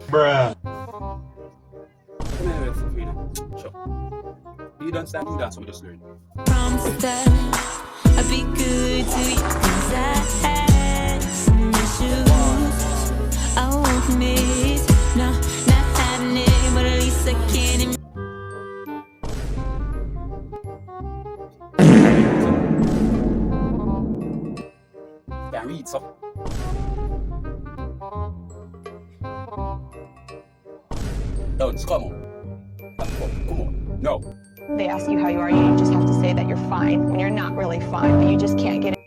Bruh. You don't stand, you dance, so we just learn. Promise that I'd be good to you, 'cause I had some issues I won't miss. No, not having it, but at least I can. Can't read, so. Don't, come on. Come on. No. They ask you how you are, you just have to say that you're fine when you're not really fine, but you just can't get it.